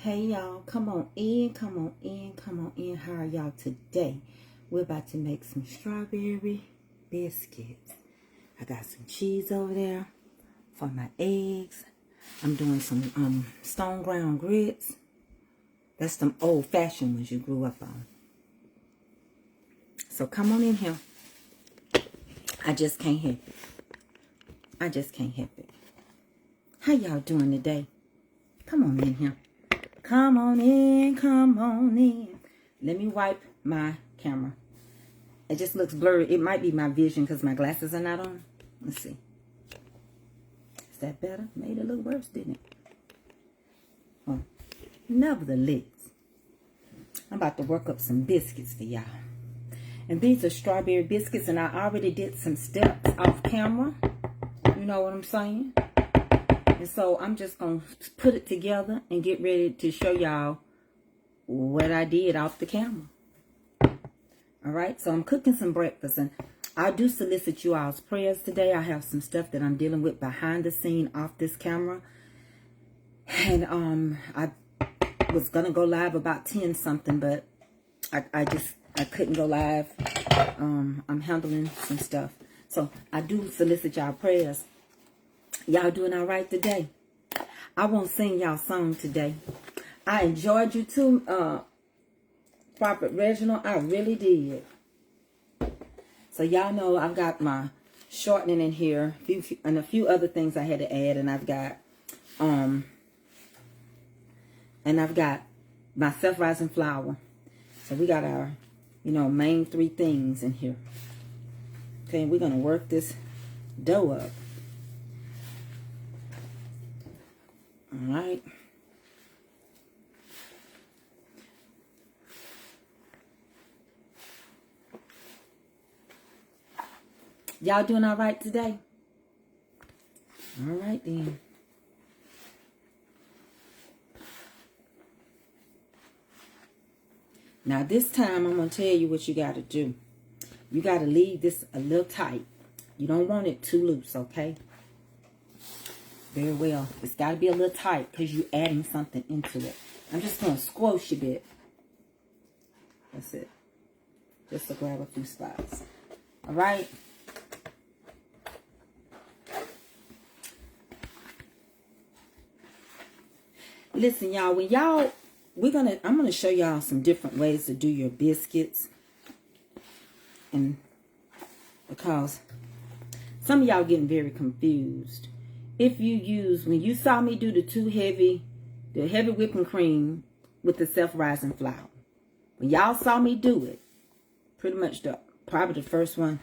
Hey y'all, come on in, come on in, come on in. How are y'all today? We're about to make some strawberry biscuits. I got some cheese over there for my eggs. I'm doing some stone ground grits. That's some old fashioned ones you grew up on. So come on in here. I just can't help it. I just can't help it. How y'all doing today? Come on in here. Come on in, come on in. Let me wipe my camera. It just looks blurry. It might be my vision because my glasses are not on. Let's see. Is that better? Made it look worse, didn't it? Well, nevertheless, I'm about to work up some biscuits for y'all. And these are strawberry biscuits, and I already did some steps off camera. You know what I'm saying? And so I'm just going to put it together and get ready to show y'all what I did off the camera. All right, so I'm cooking some breakfast, and I do solicit you all's prayers today. I have some stuff that I'm dealing with behind the scene off this camera. And I was going to go live about 10 something, but I couldn't go live. I'm handling some stuff. So I do solicit y'all prayers. Y'all doing all right today? I won't sing y'all song today. I enjoyed you too, Prophet Reginald. I really did. So y'all know I've got my shortening in here, and a few other things I had to add, and I've got my self-rising flour. So we got our, main three things in here. Okay, we're gonna work this dough up. All right. Y'all doing all right today? All right then. Now this time I'm going to tell you what you got to do. You got to leave this a little tight. You don't want it too loose, okay? Very well. It's got to be a little tight because you're adding something into it. I'm just going to squash a bit. That's it. Just to grab a few spots. All right. Listen, y'all. I'm going to show y'all some different ways to do your biscuits. And because some of y'all getting very confused. If you use, when you saw me do the heavy whipping cream with the self-rising flour, when y'all saw me do it, pretty much probably the first one,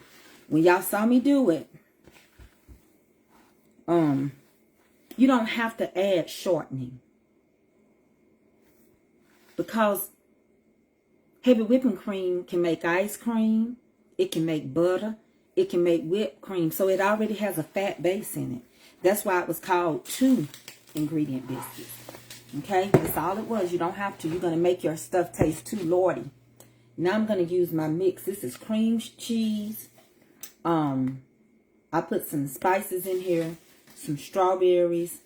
when y'all saw me do it, you don't have to add shortening, because heavy whipping cream can make ice cream, it can make butter, it can make whipped cream, so it already has a fat base in it. That's why it was called 2 ingredient biscuits. Okay? That's all it was. You don't have to. You're going to make your stuff taste too lordy. Now I'm going to use my mix. This is cream cheese. I put some spices in here, some strawberries,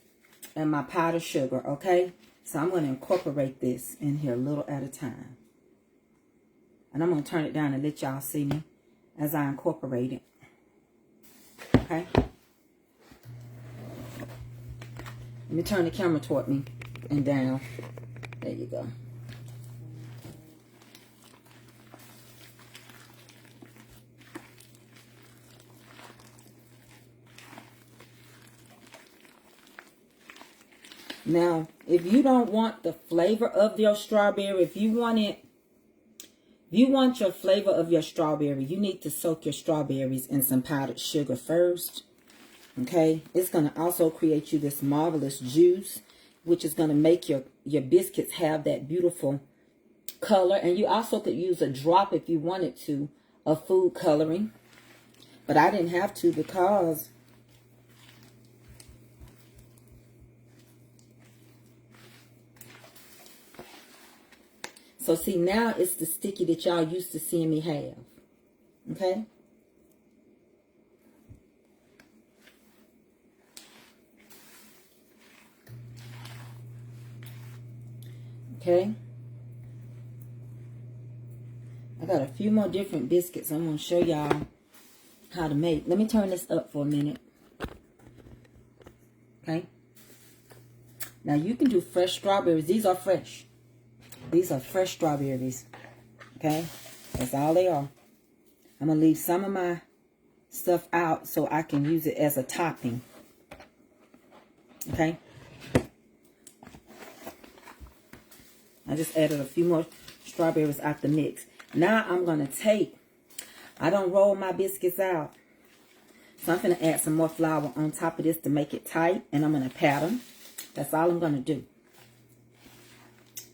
and my powdered sugar. Okay? So I'm going to incorporate this in here a little at a time. And I'm going to turn it down and let y'all see me as I incorporate it. Okay? Let me turn the camera toward me and down. There you go. Now, if you don't want the flavor of your strawberry, if you want your flavor of your strawberry, you need to soak your strawberries in some powdered sugar first. Okay, it's going to also create you this marvelous juice, which is going to make your biscuits have that beautiful color. And you also could use a drop, if you wanted to, of food coloring. But I didn't have to because so see, now it's the sticky that y'all used to seeing me have. Okay. Okay. I got a few more different biscuits I'm going to show y'all how to make. Let me turn this up for a minute. Okay. Now you can do fresh strawberries. These are fresh. These are fresh strawberries. Okay. That's all they are. I'm going to leave some of my stuff out so I can use it as a topping. Okay. I just added a few more strawberries out the mix. Now I'm going to take, I don't roll my biscuits out. So I'm going to add some more flour on top of this to make it tight. And I'm going to pat them. That's all I'm going to do.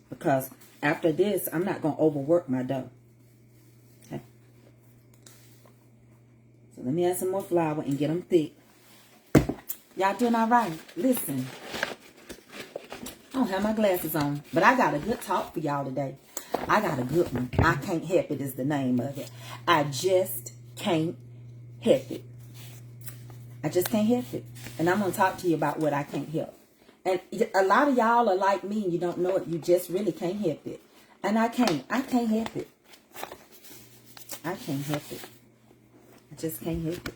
Because after this, I'm not going to overwork my dough. Okay. So let me add some more flour and get them thick. Y'all doing all right? Listen. I don't have my glasses on. But I got a good talk for y'all today. I got a good one. I can't help it is the name of it. I just can't help it. I just can't help it. And I'm going to talk to you about what I can't help. And a lot of y'all are like me and you don't know it. You just really can't help it. And I can't help it. I can't help it. I just can't help it.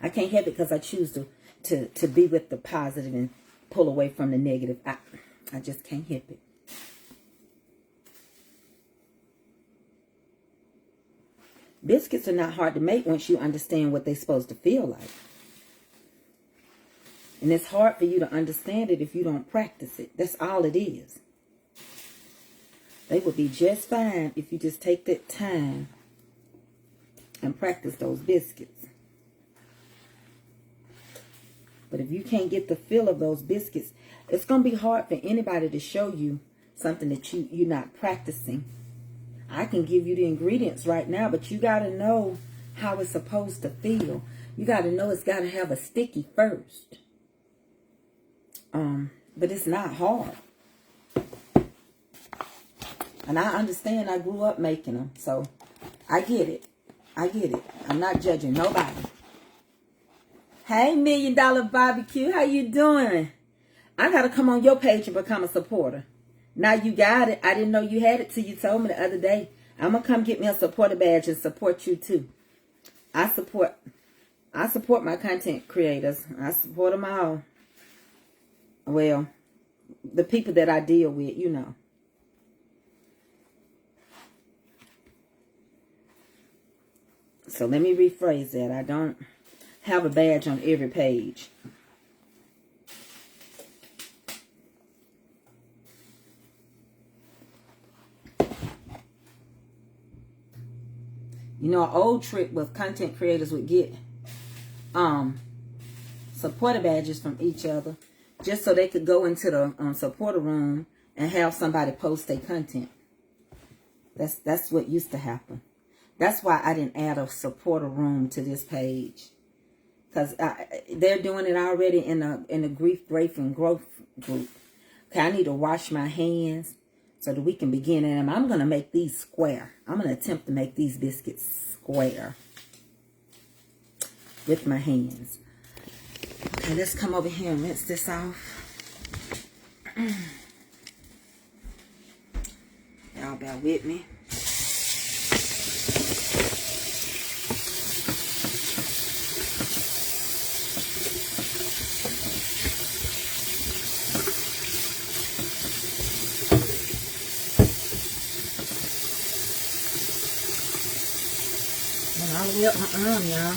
I can't help it because I choose to be with the positive and pull away from the negative. I just can't help it. Biscuits are not hard to make once you understand what they're supposed to feel like. And it's hard for you to understand it if you don't practice it. That's all it is. They would be just fine if you just take that time and practice those biscuits. But if you can't get the feel of those biscuits, it's going to be hard for anybody to show you something that you're not practicing. I can give you the ingredients right now, but you got to know how it's supposed to feel. You got to know it's got to have a sticky first. But it's not hard. And I understand I grew up making them, so I get it. I get it. I'm not judging nobody. Hey, $1 Million Barbecue, how you doing? I got to come on your page and become a supporter. Now you got it. I didn't know you had it till you told me the other day. I'm going to come get me a supporter badge and support you too. I support my content creators. I support them all. Well, the people that I deal with, you know. So let me rephrase that. I don't have a badge on every page. You know, an old trick with content creators would get supporter badges from each other just so they could go into the supporter room and have somebody post their content. That's what used to happen. That's why I didn't add a supporter room to this page. Because they're doing it already in the grief, grief, and growth group. Okay, I need to wash my hands so that we can begin in them. I'm going to make these square. I'm going to attempt to make these biscuits square with my hands. Okay, let's come over here and rinse this off. Y'all bear with me. All the way up my arm, y'all.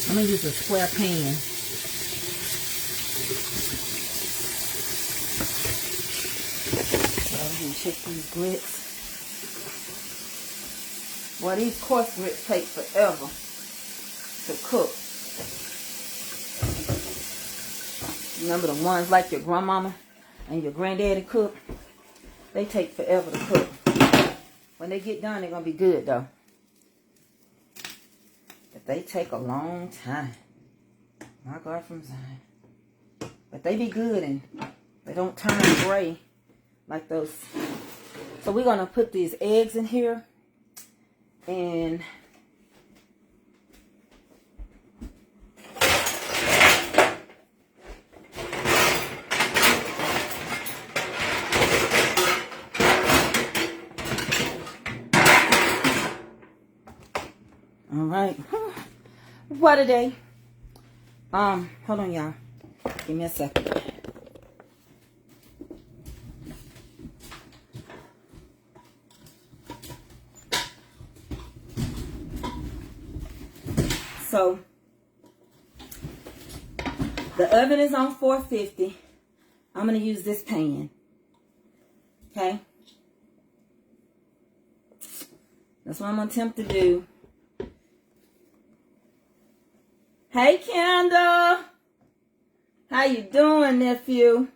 I'm going to use a square pan. So I'm going to check these grits. Boy, these coarse grits take forever to cook. Remember the ones like your grandmama and your granddaddy cook? They take forever to cook. When they get done, they're going to be good, though. But they take a long time. My God from Zion. But they be good and they don't turn gray like those. So we're going to put these eggs in here. And All right. What a day. Hold on, y'all. Give me a second. So, the oven is on 450. I'm going to use this pan. Okay? That's what I'm going to attempt to do. Hey, Kendall. How you doing, nephew?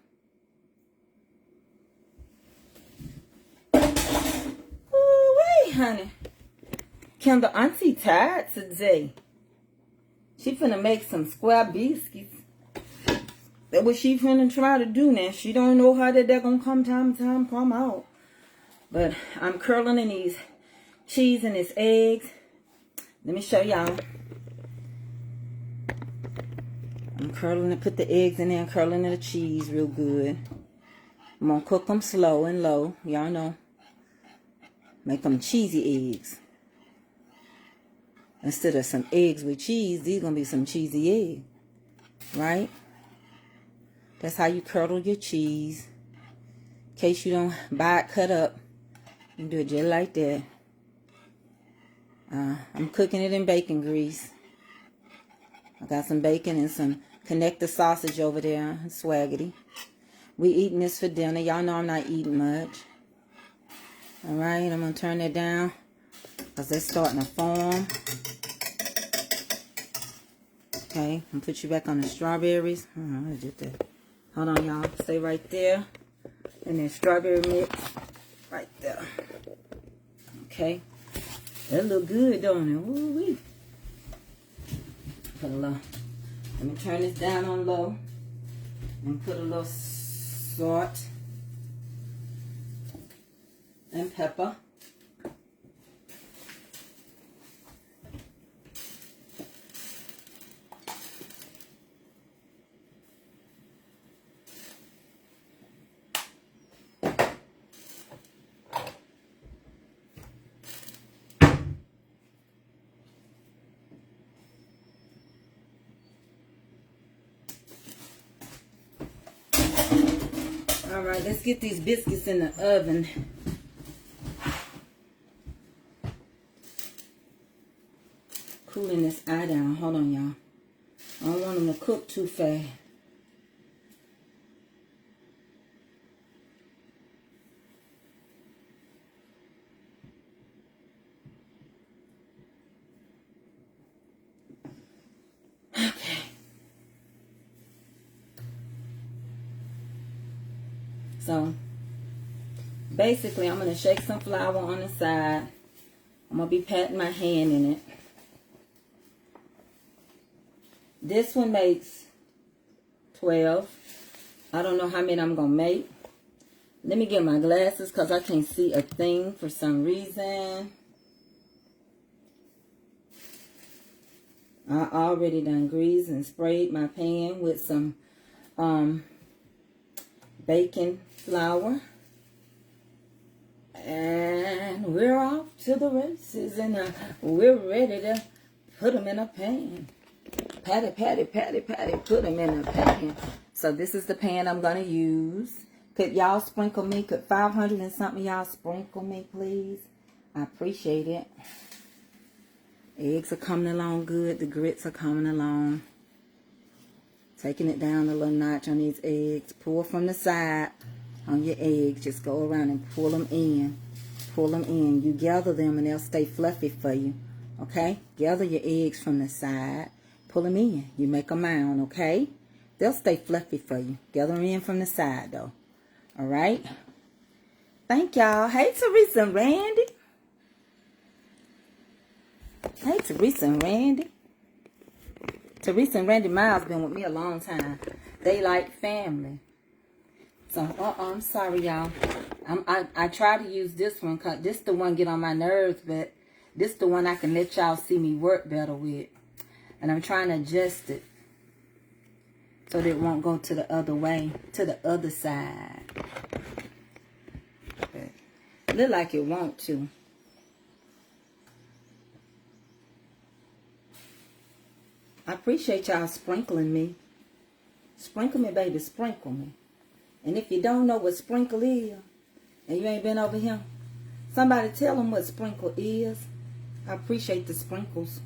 Ooh-wee, honey. Kendall, auntie tired today. She finna make some square biscuits. That's what she finna try to do now. She don't know how they're gonna come out. But I'm curling in these cheese and these eggs. Let me show y'all. I'm curling and put the eggs in there and curling in the cheese real good. I'm gonna cook them slow and low. Y'all know. Make them cheesy eggs. Instead of some eggs with cheese, these gonna be some cheesy eggs. Right? That's how you curdle your cheese. In case you don't buy it cut up, you do it just like that. I'm cooking it in bacon grease. I got some bacon and some connector sausage over there, swaggity. We eating this for dinner. Y'all know I'm not eating much. All right, I'm gonna turn that down because they're starting to form. Okay, I'm gonna put you back on the strawberries. I did that. Hold on, y'all. Stay right there. And then strawberry mix right there. Okay. That look good, don't it? Ooh-wee. Put a little. Let me turn this down on low. And put a little salt and pepper. All right, let's get these biscuits in the oven. Cooling this eye down. Hold on, y'all. I don't want them to cook too fast. Okay. So, basically, I'm going to shake some flour on the side. I'm going to be patting my hand in it. This one makes 12. I don't know how many I'm going to make. Let me get my glasses because I can't see a thing for some reason. I already done greased and sprayed my pan with some baking flour. And we're off to the races. And we're ready to put them in a pan. Patty, put them in a pan. So this is the pan I'm going to use. Could y'all sprinkle me? Could 500 and something y'all sprinkle me, please? I appreciate it. Eggs are coming along good. The grits are coming along. Taking it down a little notch on these eggs. Pull from the side on your eggs. Just go around and pull them in. Pull them in. You gather them and they'll stay fluffy for you. Okay? Gather your eggs from the side. Pull them in. You make a mound, okay? They'll stay fluffy for you. Gather them in from the side, though. All right? Thank y'all. Hey, Teresa and Randy. Hey, Teresa and Randy. Teresa and Randy Miles been with me a long time. They like family. So, I'm sorry, y'all. I try to use this one because this the one get on my nerves, but this the one I can let y'all see me work better with. And I'm trying to adjust it so that it won't go to the other way, to the other side. But look like it won't to. I appreciate y'all sprinkling me. Sprinkle me, baby, sprinkle me. And if you don't know what sprinkle is, and you ain't been over here, somebody tell them what sprinkle is. I appreciate the sprinkles.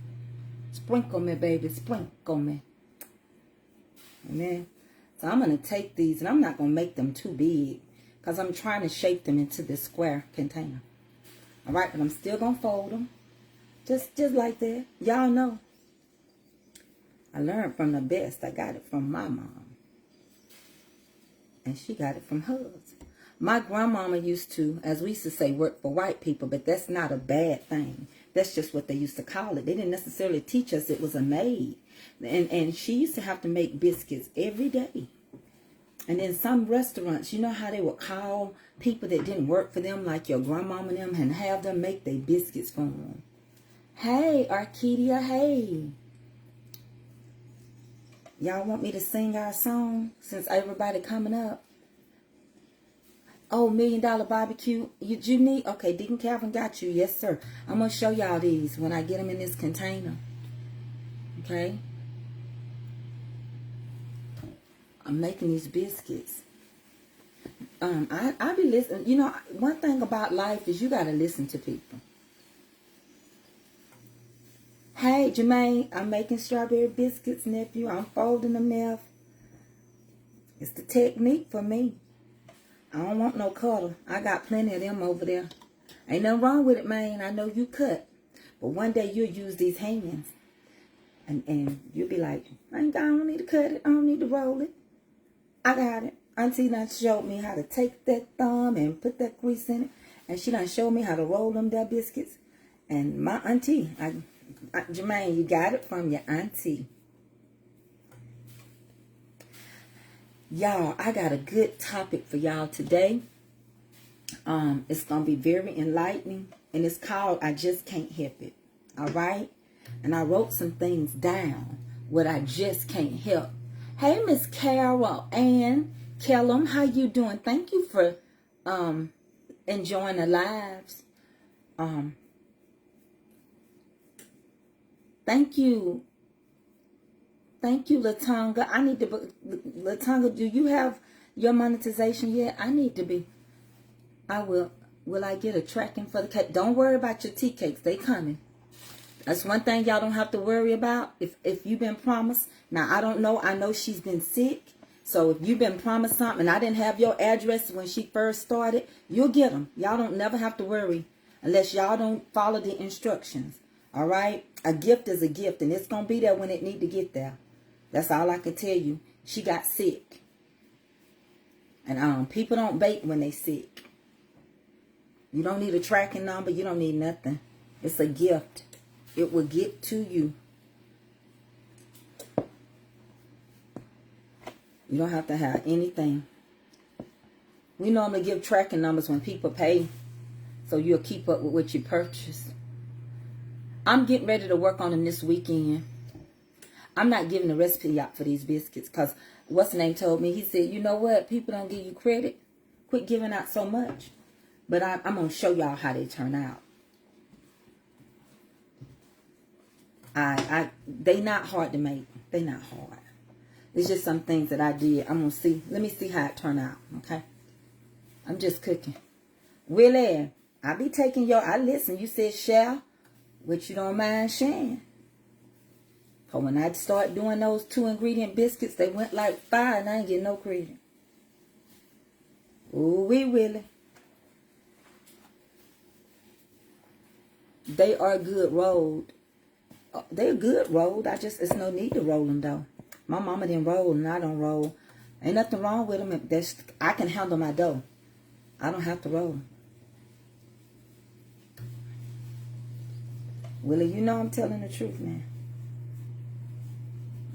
Sprinkle me, baby, sprinkle me. Amen. So I'm going to take these, and I'm not going to make them too big, because I'm trying to shape them into this square container. All right, but I'm still going to fold them. Just like that. Y'all know. I learned from the best. I got it from my mom. And she got it from hers. My grandmama used to, as we used to say, work for white people, but that's not a bad thing. That's just what they used to call it. They didn't necessarily teach us it was a maid. And she used to have to make biscuits every day. And in some restaurants, you know how they would call people that didn't work for them, like your grandmama and them, and have them make their biscuits for them. Hey, Arcadia, hey. Y'all want me to sing our song since everybody coming up? Oh, $1 Million Barbecue. You need? Okay, Deacon Calvin got you. Yes, sir. I'm going to show y'all these when I get them in this container. Okay? I'm making these biscuits. I be listening. You know, one thing about life is you got to listen to people. Hey, Jermaine, I'm making strawberry biscuits, nephew. I'm folding them now. It's the technique for me. I don't want no cutter. I got plenty of them over there. Ain't nothing wrong with it, man. I know you cut. But one day you'll use these hands. And you'll be like, I don't need to cut it. I don't need to roll it. I got it. Auntie done showed me how to take that thumb and put that grease in it. And she done showed me how to roll them there biscuits. And my auntie, Jermaine, you got it from your auntie. Y'all, I got a good topic for y'all today. It's going to be very enlightening. And it's called I Just Can't Help It. All right? And I wrote some things down. What I just can't help. Hey, Miss Carol Ann Kellum, how you doing? Thank you for enjoying the lives. Thank you. Thank you, Latonga. I need to, Latonga, do you have your monetization yet? I need to be. I will. Will I get a tracking for the cake? Don't worry about your tea cakes. They coming. That's one thing y'all don't have to worry about. If you've been promised. Now, I don't know. I know she's been sick. So if you've been promised something and I didn't have your address when she first started, you'll get them. Y'all don't never have to worry unless y'all don't follow the instructions. All right? A gift is a gift, and it's going to be there when it need to get there. That's all I can tell you. She got sick. And people don't bake when they sick. You don't need a tracking number. You don't need nothing. It's a gift. It will get to you. You don't have to have anything. We normally give tracking numbers when people pay, so you'll keep up with what you purchase. I'm getting ready to work on them this weekend. I'm not giving the recipe out for these biscuits because what's the name told me, he said, you know what, people don't give you credit. Quit giving out so much. But I'm going to show y'all how they turn out. They not hard to make. They not hard. It's just some things that I did. I'm going to see. Let me see how it turned out. Okay. I'm just cooking. Willie, I be taking I listen. You said share, which you don't mind sharing. But when I start doing those 2-ingredient biscuits, they went like 5 and I ain't getting no credit. Ooh, Willie. They are good rolled. They're good rolled. It's no need to roll them though. My mama didn't roll and I don't roll. Ain't nothing wrong with them. I can handle my dough. I don't have to roll. Willie, you know I'm telling the truth, man.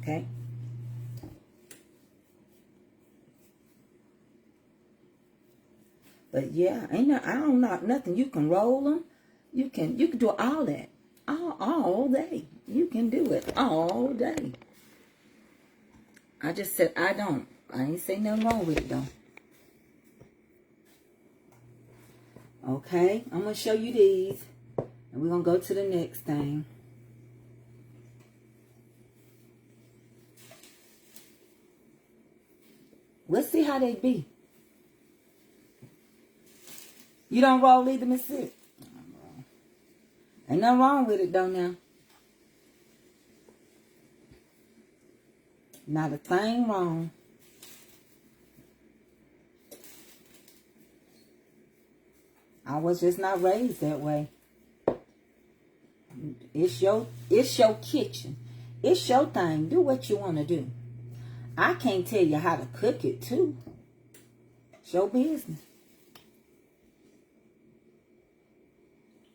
Okay? But yeah, I don't know nothing. You can roll them. You can do all that. All day. You can do it all day. I just said I don't. I ain't say nothing wrong with it though. Okay, I'm going to show you these. And we're going to go to the next thing. We'll see how they be. You don't roll either, Miss Sid? Ain't nothing wrong with it though now. Not a thing wrong. I was just not raised that way. It's your kitchen. It's your thing. Do what you want to do. I can't tell you how to cook it too. It's your business.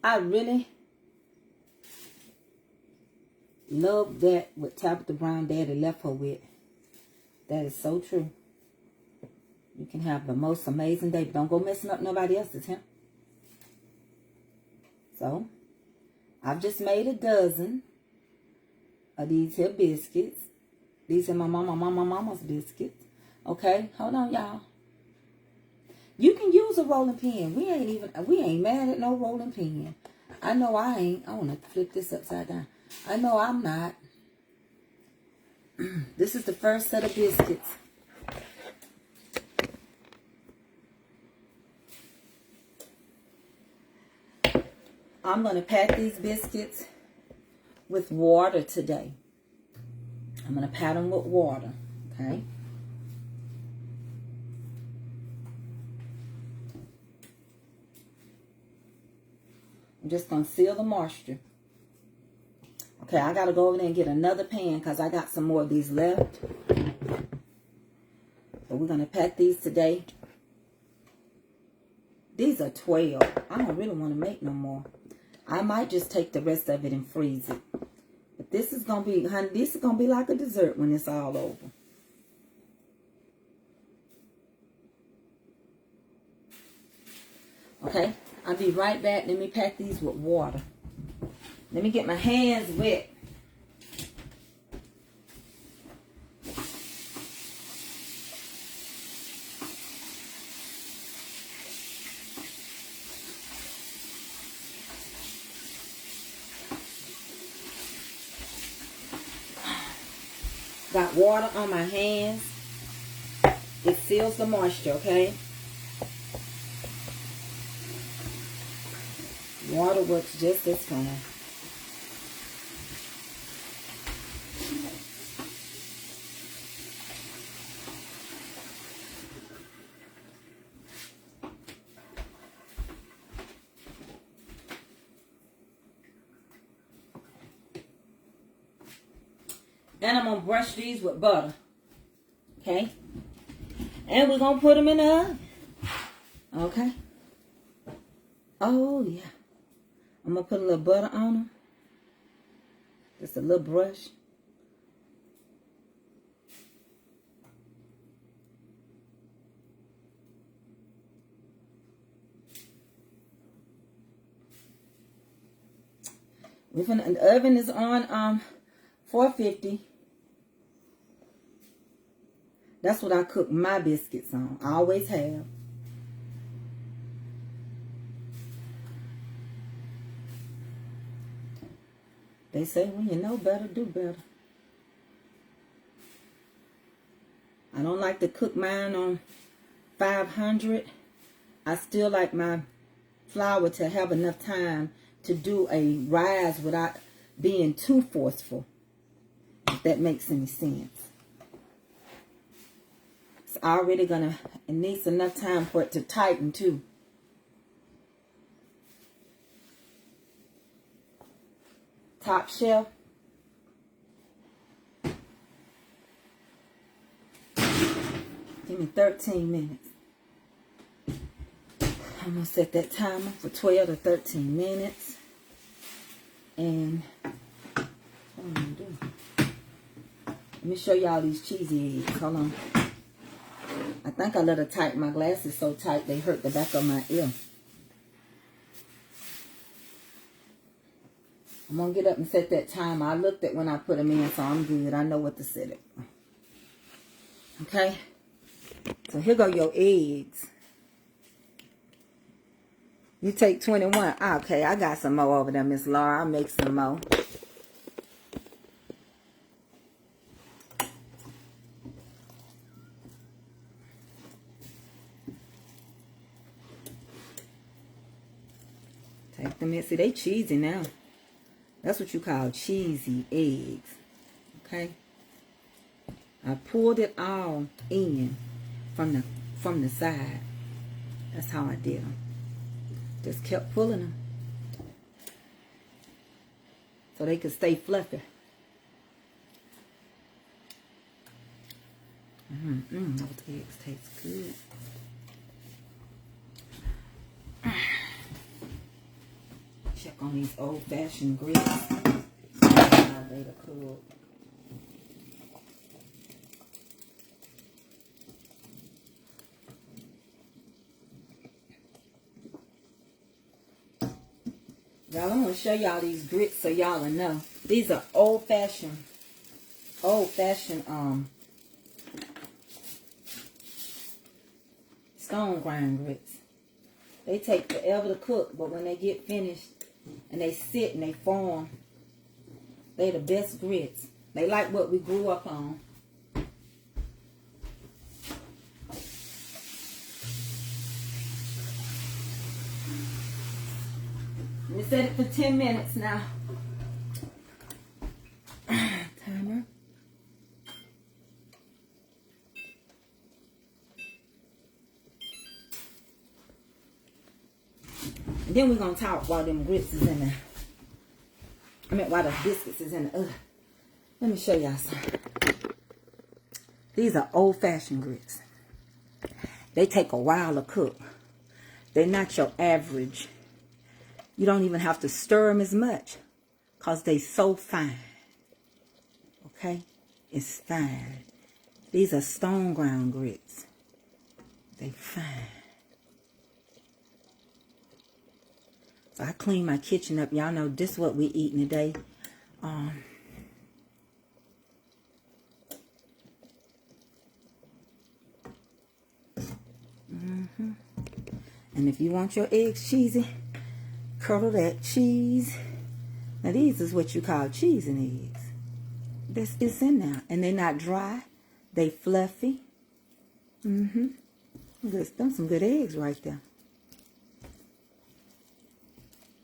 I really love that what Tabitha Brown Daddy left her with. That is so true. You can have the most amazing day, but don't go messing up nobody else's, huh? So, I've just made a dozen of these here biscuits. These are my mama's biscuits. Okay, hold on, y'all. You can use a rolling pin. We ain't mad at no rolling pin. I know I ain't. I want to flip this upside down. I know I'm not. This is the first set of biscuits. I'm going to pat these biscuits with water today. I'm going to pat them with water, okay? I'm just going to seal the moisture. Okay, I got to go over there and get another pan because I got some more of these left. So we're going to pat these today. These are 12. I don't really want to make no more. I might just take the rest of it and freeze it. But this is going to be, honey, this is going to be like a dessert when it's all over. Okay, I'll be right back. Let me pack these with water. Let me get my hands wet. Got water on my hands. It seals the moisture, okay? Water works just as fine. And I'm going to brush these with butter. Okay? And we're going to put them in the oven. Okay? Oh, yeah. I'm going to put a little butter on them. Just a little brush. The oven is on 450. That's what I cook my biscuits on. I always have. They say when you know better, do better. I don't like to cook mine on 500. I still like my flour to have enough time to do a rise without being too forceful. If that makes any sense. It's already it needs enough time for it to tighten too. Top shelf. Give me 13 minutes. I'm going to set that timer for 12 to 13 minutes. And what I'm going to do. Let me show y'all these cheesy eggs. Hold on. I think I let her tighten my glasses so tight they hurt the back of my ear. I'm going to get up and set that timer. I looked at when I put them in, so I'm good. I know what to set it. Okay? So here go your eggs. You take 21. Okay, I got some more over there, Miss Laura. I'll make some more. them in. See, they cheesy now. That's what you call cheesy eggs. Okay? I pulled it all in from the side. That's how I did them. Just kept pulling them. So they could stay fluffy. Those eggs taste good. Check on these old-fashioned grits. How they cook. Y'all, I'm going to show y'all these grits so y'all will know. These are old-fashioned stone grind grits. They take forever to cook, but when they get finished and they sit and they form, they the best grits. They like what we grew up on. We set it for 10 minutes now. Timer. And then we're going to talk while them grits is in there. While the biscuits is in the oven. Let me show y'all something. These are old-fashioned grits. They take a while to cook. They're not your average. You don't even have to stir them as much because they so fine. Okay? It's fine. These are stone ground grits. They fine. So I clean my kitchen up. Y'all know this is what we eating today. And if you want your eggs cheesy, curdle that cheese. Now these is what you call cheese and eggs. This is in there. And they're not dry. They fluffy. Good. Some good eggs right there.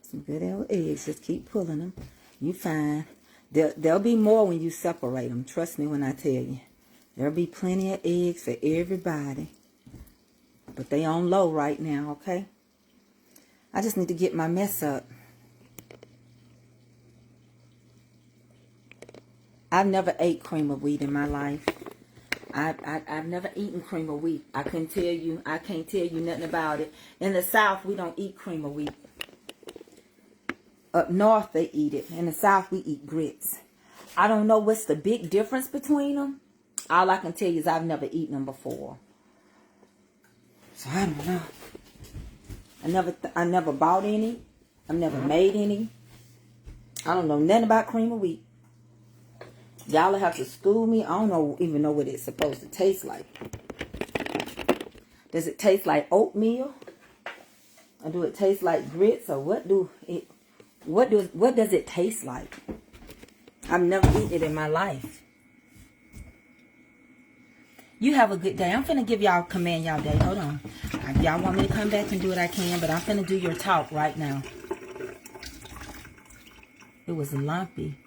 Some good old eggs. Just keep pulling them. You find there'll be more when you separate them. Trust me when I tell you. There'll be plenty of eggs for everybody. But they on low right now, okay? I just need to get my mess up. I've never ate cream of wheat in my life. I've never eaten cream of wheat. I can't tell you nothing about it. In the South, we don't eat cream of wheat. Up north, they eat it. In the South, we eat grits. I don't know what's the big difference between them. All I can tell you is I've never eaten them before. So I don't know. I never bought any. I've never made any. I don't know nothing about cream of wheat. Y'all have to school me. I don't even know what it's supposed to taste like. Does it taste like oatmeal? Or do it taste like grits? Or what does it taste like? I've never eaten it in my life. You have a good day. I'm finna give y'all command y'all day. Hold on. Y'all want me to come back and do what I can, but I'm finna do your talk right now. It was lumpy.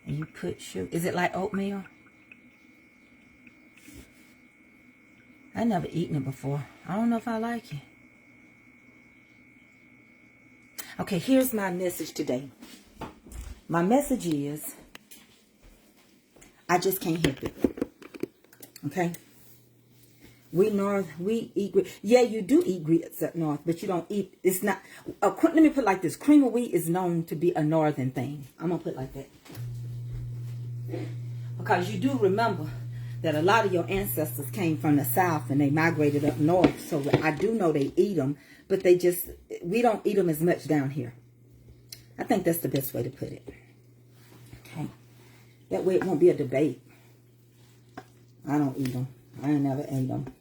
And you put sugar. Is it like oatmeal? I never eaten it before. I don't know if I like it. Okay, here's my message today. My message is, I just can't help it. Okay? We eat grits. Yeah, you do eat grits up north, but you don't eat, it's not, let me put it like this. Cream of wheat is known to be a northern thing. I'm going to put it like that. Because you do remember that a lot of your ancestors came from the South and they migrated up north. So I do know they eat them, but we don't eat them as much down here. I think that's the best way to put it. Okay. That way it won't be a debate. I don't eat them. I ain't never ate them.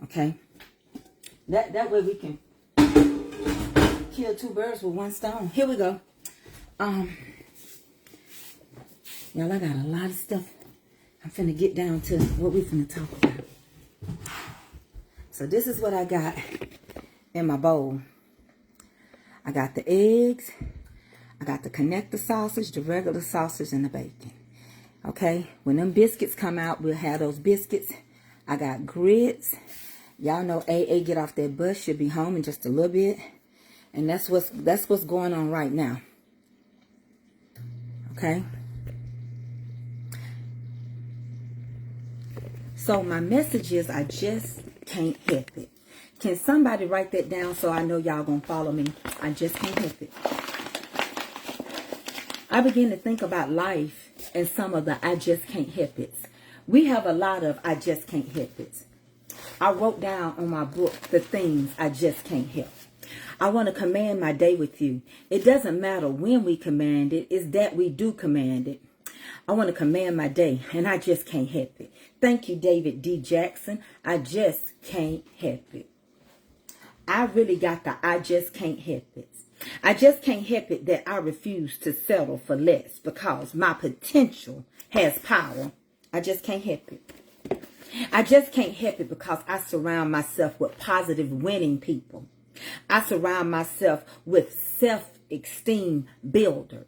Okay. That way we can kill two birds with one stone. Here we go. Y'all, I got a lot of stuff. I'm finna get down to what we finna talk about. So this is what I got. in my bowl. I got the eggs. I got the connector sausage, the regular sausage, and the bacon. Okay, when them biscuits come out, we'll have those biscuits. I got grits. Y'all know AA get off that bus. She'll be home in just a little bit. And that's what's going on right now. Okay. So my message is, I just can't help it. Can somebody write that down so I know y'all gonna follow me? I just can't help it. I begin to think about life and some of the I just can't help it. We have a lot of I just can't help it. I wrote down on my book the things I just can't help. I want to command my day with you. It doesn't matter when we command it. It's that we do command it. I want to command my day, and I just can't help it. Thank you, David D. Jackson. I just can't help it. I really got the I just can't help it. I just can't help it that I refuse to settle for less because my potential has power. I just can't help it. I just can't help it because I surround myself with positive winning people. I surround myself with self-esteem builders.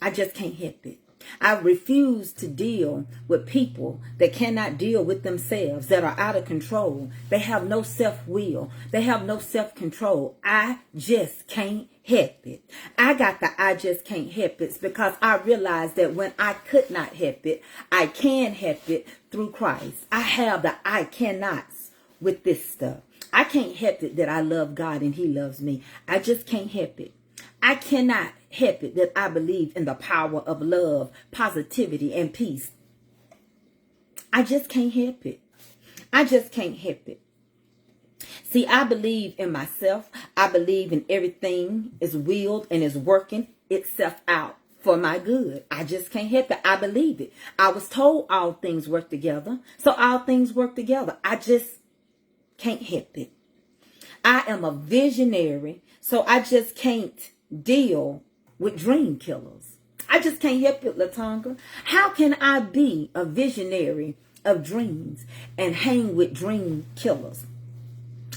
I just can't help it. I refuse to deal with people that cannot deal with themselves, that are out of control. They have no self-will. They have no self-control. I just can't help it. I got the I just can't help it because I realized that when I could not help it, I can help it through Christ. I have the I cannots with this stuff. I can't help it that I love God and He loves me. I just can't help it. I cannot help it that I believe in the power of love, positivity, and peace. I just can't help it. I just can't help it. See, I believe in myself. I believe in everything is willed and is working itself out for my good. I just can't help it. I believe it. I was told all things work together. So all things work together. I just can't help it. I am a visionary. So I just can't deal with dream killers. I just can't help it, Latonga. How can I be a visionary of dreams and hang with dream killers?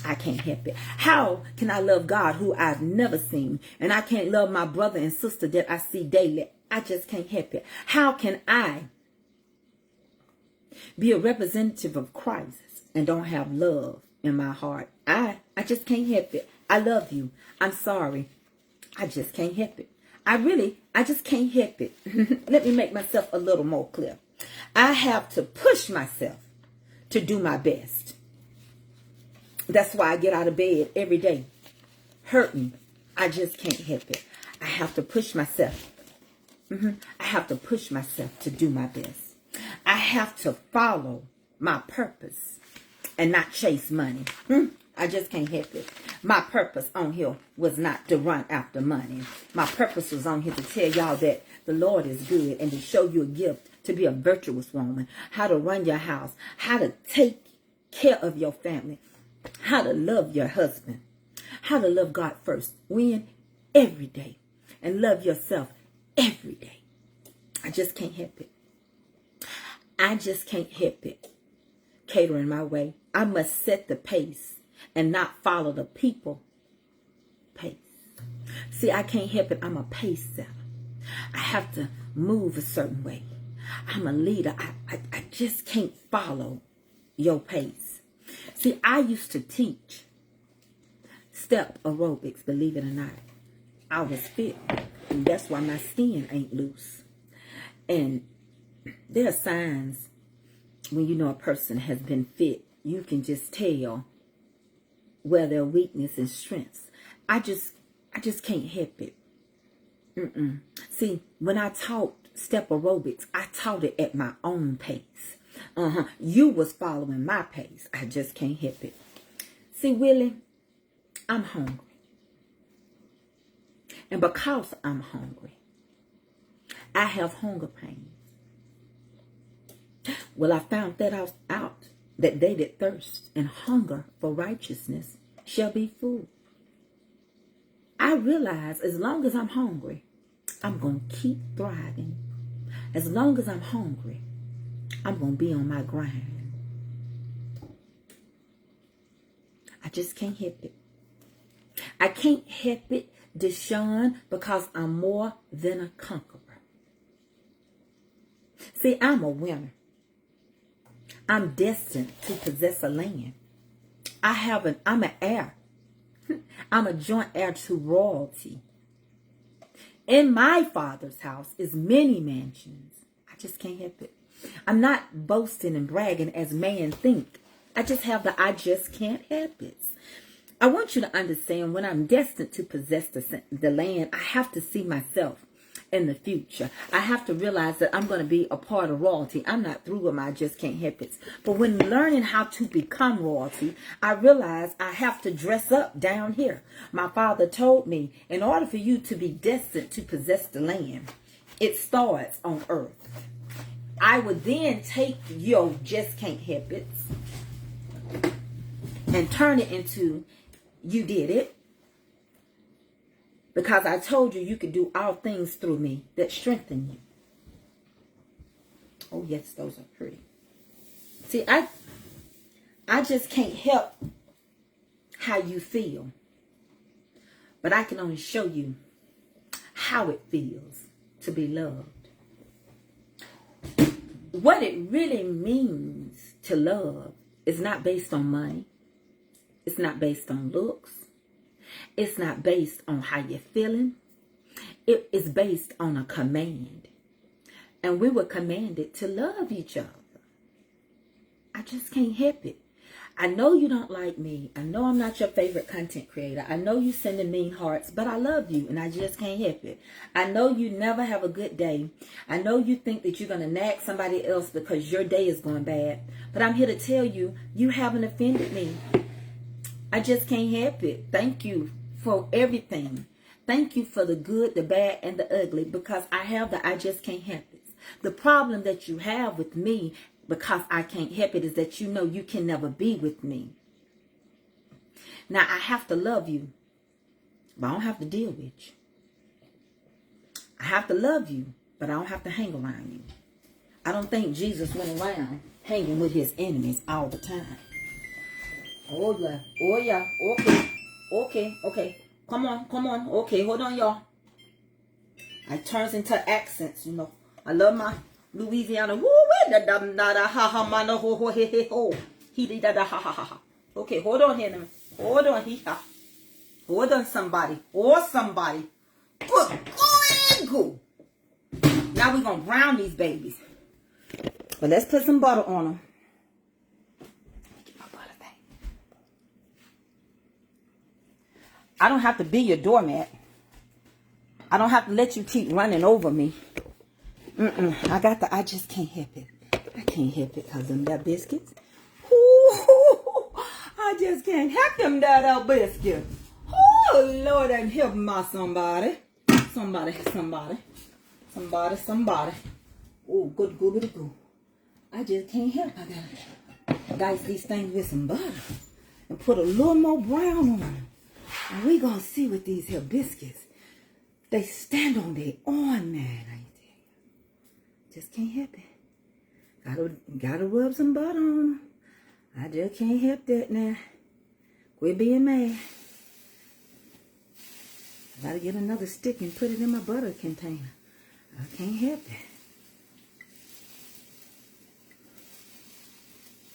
I can't help it. How can I love God who I've never seen, and I can't love my brother and sister that I see daily? I just can't help it. How can I be a representative of Christ and don't have love in my heart? I just can't help it. I love you. I'm sorry. I just can't help it. I just can't help it. Let me make myself a little more clear. I have to push myself to do my best. That's why I get out of bed every day, hurting. I just can't help it. I have to push myself. I have to push myself to do my best. I have to follow my purpose and not chase money. I just can't help it. My purpose on here was not to run after money. My purpose was on here to tell y'all that the Lord is good and to show you a gift to be a virtuous woman, how to run your house, how to take care of your family, how to love your husband, how to love God first, win every day, and love yourself every day. I just can't help it. I just can't help it. Catering my way. I must set the pace and not follow the people pace. See, I can't help it. I'm a pace setter. I have to move a certain way. I'm a leader. I just can't follow your pace. See, I used to teach step aerobics, believe it or not. I was fit, and that's why my skin ain't loose. And there are signs when you know a person has been fit. You can just tell where their weakness and strengths. I just can't help it. See, when I taught step aerobics, I taught it at my own pace. You was following my pace. I just can't help it. See, Willie, I'm hungry. And because I'm hungry, I have hunger pains. Well, I found that out that they that thirst and hunger for righteousness shall be full. I realize as long as I'm hungry, I'm going to keep thriving. As long as I'm hungry, I'm going to be on my grind. I just can't help it. I can't help it, Deshaun, because I'm more than a conqueror. See, I'm a winner. I'm destined to possess a land. I'm an heir. I'm a joint heir to royalty. In my Father's house is many mansions. I just can't help it. I'm not boasting and bragging as man think. I just have the I just can't help it. I want you to understand, when I'm destined to possess the land, I have to see myself in the future. I have to realize that I'm going to be a part of royalty. I'm not through with my I just can't help it. But when learning how to become royalty, I realize I have to dress up down here. My father told me, in order for you to be destined to possess the land, it starts on earth. I would then take your just can't help it and turn it into you did it, because I told you you could do all things through me that strengthen you. Oh yes, those are pretty. See, I just can't help how you feel, but I can only show you how it feels to be loved. What it really means to love is not based on money. It's not based on looks. It's not based on how you're feeling. It is based on a command. And we were commanded to love each other. I just can't help it. I know you don't like me. I know I'm not your favorite content creator. I know you sending mean hearts, but I love you and I just can't help it. I know you never have a good day. I know you think that you're going to nag somebody else because your day is going bad. But I'm here to tell you, you haven't offended me. I just can't help it. Thank you for everything. Thank you for the good, the bad, and the ugly, because I have the I just can't help it. The problem that you have with me, because I can't help it, is that you know you can never be with me. Now, I have to love you, but I don't have to deal with you. I have to love you, but I don't have to hang around you. I don't think Jesus went around hanging with his enemies all the time. Oh yeah, okay. Come on, okay, hold on, y'all. It turns into accents, you know. I love my Louisiana. Okay, hold on here, now. Hold on here. Hold on, somebody. Or somebody. Go. Now we're gonna brown these babies. But let's put some butter on them. I don't have to be your doormat. I don't have to let you keep running over me. I just can't help it. I can't help it because them that biscuits. Ooh, I just can't help them that biscuits. Oh, Lord, I'm helping my somebody. Somebody. Oh, good. I just can't help. I gotta dice these things with some butter and put a little more brown on them. And we gonna see what these here biscuits, they stand on their own, man. I tell you, just can't help it. Gotta rub some butter on them. I just can't help that now. Quit being mad. I gotta get another stick and put it in my butter container. I can't help it.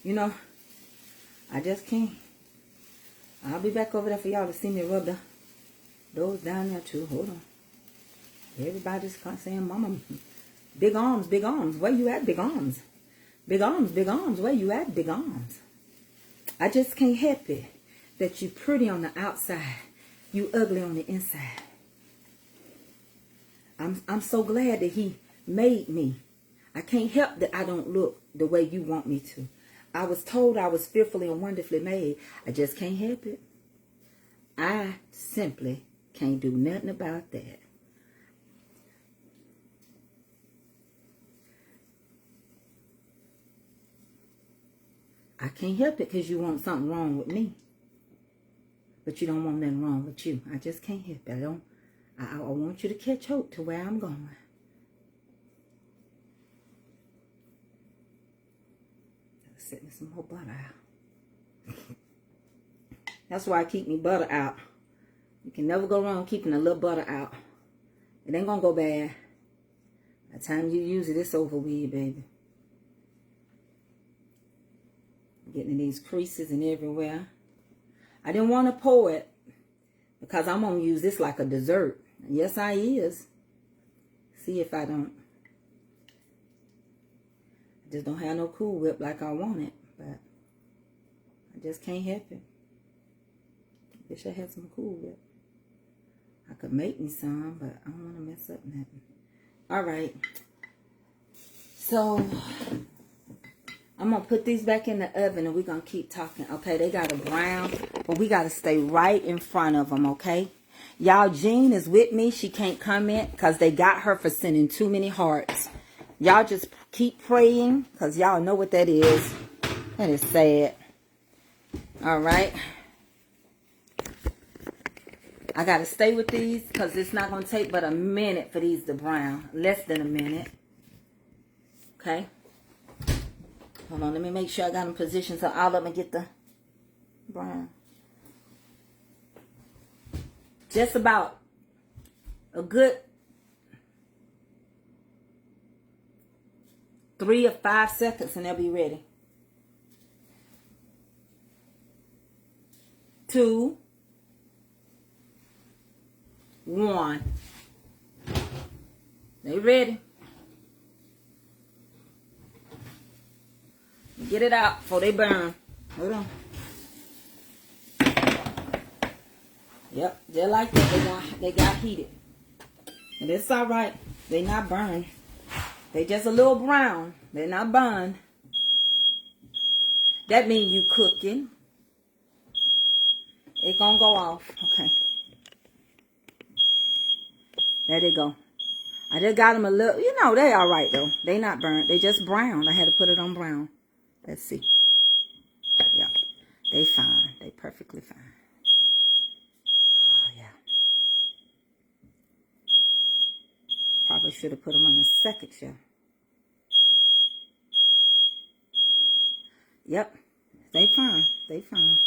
You know, I just can't. I'll be back over there for y'all to see me rub those down there too. Hold on. Everybody's saying, Mama, big arms, where you at, big arms? Big arms, where you at, big arms? I just can't help it that you pretty on the outside, you ugly on the inside. I'm so glad that he made me. I can't help that I don't look the way you want me to. I was told I was fearfully and wonderfully made. I just can't help it. I simply can't do nothing about that. I can't help it because you want something wrong with me. But you don't want nothing wrong with you. I just can't help it. I want you to catch hope to where I'm going. Set me some more butter out. That's why I keep me butter out. You can never go wrong keeping a little butter out. It ain't gonna go bad. By the time you use it, it's over with, baby. Getting in these creases and everywhere. I didn't want to pour it because I'm gonna use this like a dessert. Yes, I is. See if I don't. I just don't have no Cool Whip like I want it, but I just can't help it. Wish I had some Cool Whip. I could make me some, but I don't want to mess up nothing. All right. So I'm going to put these back in the oven and we're going to keep talking. Okay, they got to brown, but we got to stay right in front of them, okay? Y'all, Jean is with me. She can't comment because they got her for sending too many hearts. Y'all just keep praying because y'all know what that is. That is sad. All right. I got to stay with these because it's not going to take but a minute for these to brown. Less than a minute. Okay. Hold on. Let me make sure I got them positioned so all of them get the brown. Just about a good 3 or 5 seconds and they'll be ready. 2, 1. They ready. Get it out before they burn. Hold on. Yep, just like that. They got heated. And it's all right. They not burned. They just a little brown. They're not burned. That means you cooking. It gonna go off. Okay. There they go. I just got them a little, you know, they all right though. They not burnt. They just brown. I had to put it on brown. Let's see. Yeah. They fine. They perfectly fine. Oh, yeah. Probably should have put them on the second shelf. Yep. They fine. They fine.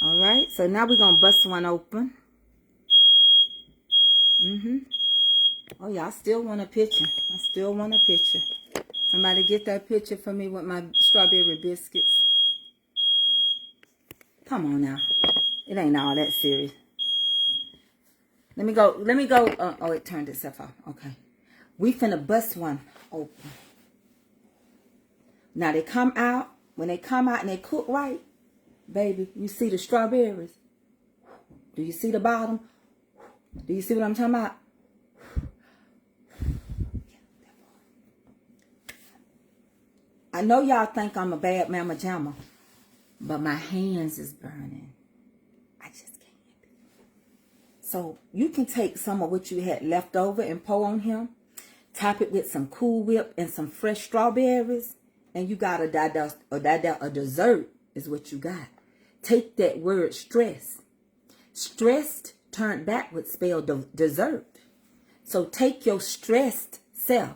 All right. So now we're going to bust one open. Oh, yeah. I still want a picture. I still want a picture. Somebody get that picture for me with my strawberry biscuits. Come on now. It ain't all that serious. Let me go. Oh, it turned itself off. Okay. We finna bust one open. Now they come out. When they come out and they cook right, baby, you see the strawberries. Do you see the bottom? Do you see what I'm talking about? I know y'all think I'm a bad mama jamma, but my hands is burning. I just can't help it. So you can take some of what you had left over and pour on him, top it with some Cool Whip and some fresh strawberries, and you got a dessert is what you got. Take that word stress. Stressed turned backwards spelled dessert. So take your stressed self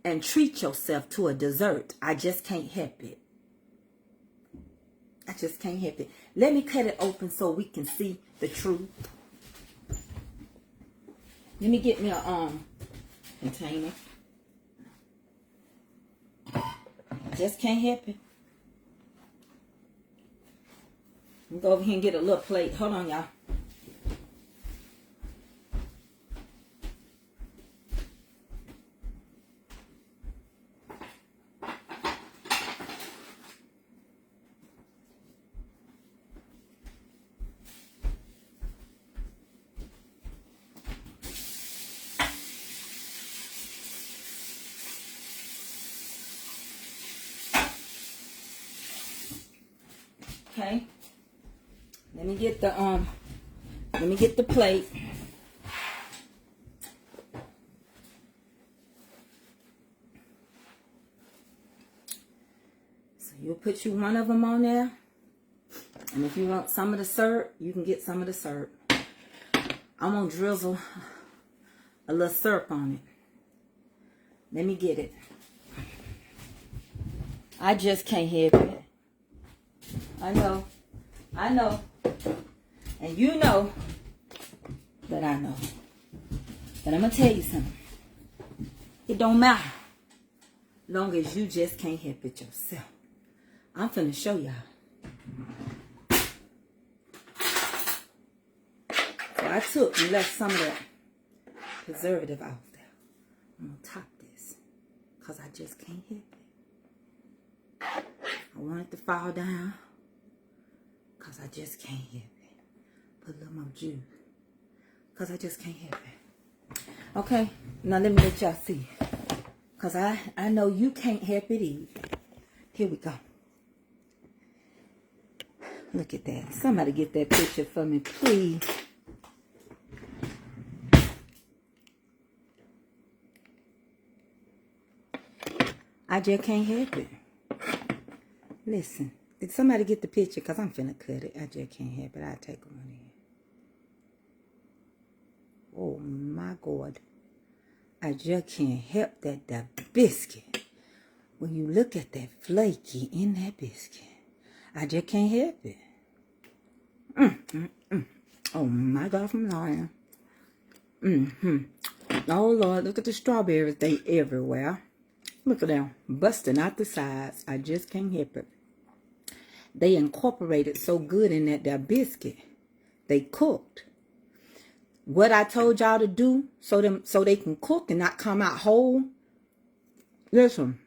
and treat yourself to a dessert. I just can't help it. I just can't help it. Let me cut it open so we can see the truth. Let me get me a container. Just can't help it. Let me go over here and get a little plate. Hold on, y'all. Okay. Let me get the plate. So you'll put you one of them on there. And if you want some of the syrup, you can get some of the syrup. I'm gonna drizzle a little syrup on it. Let me get it. I just can't help it. I know. I know. And you know that I know. But I'm going to tell you something. It don't matter. Long as you just can't help it yourself. I'm finna show y'all. So I took and left some of that preservative out there. I'm going to top this. Because I just can't help it. I want it to fall down. Because I just can't help it. Put a little more juice. Because I just can't help it. Okay, now let me let y'all see. Because I know you can't help it either. Here we go. Look at that. Somebody get that picture for me, please. I just can't help it. Listen. Did somebody get the picture? Because I'm finna cut it. I just can't help it. I'll take one in. Oh, my God. I just can't help that biscuit. When you look at that flaky in that biscuit, I just can't help it. Oh, my God, from lying. Oh, Lord, look at the strawberries. They everywhere. Look at them. Busting out the sides. I just can't help it. They incorporated so good in that biscuit. They cooked. What I told y'all to do so they can cook and not come out whole. Listen.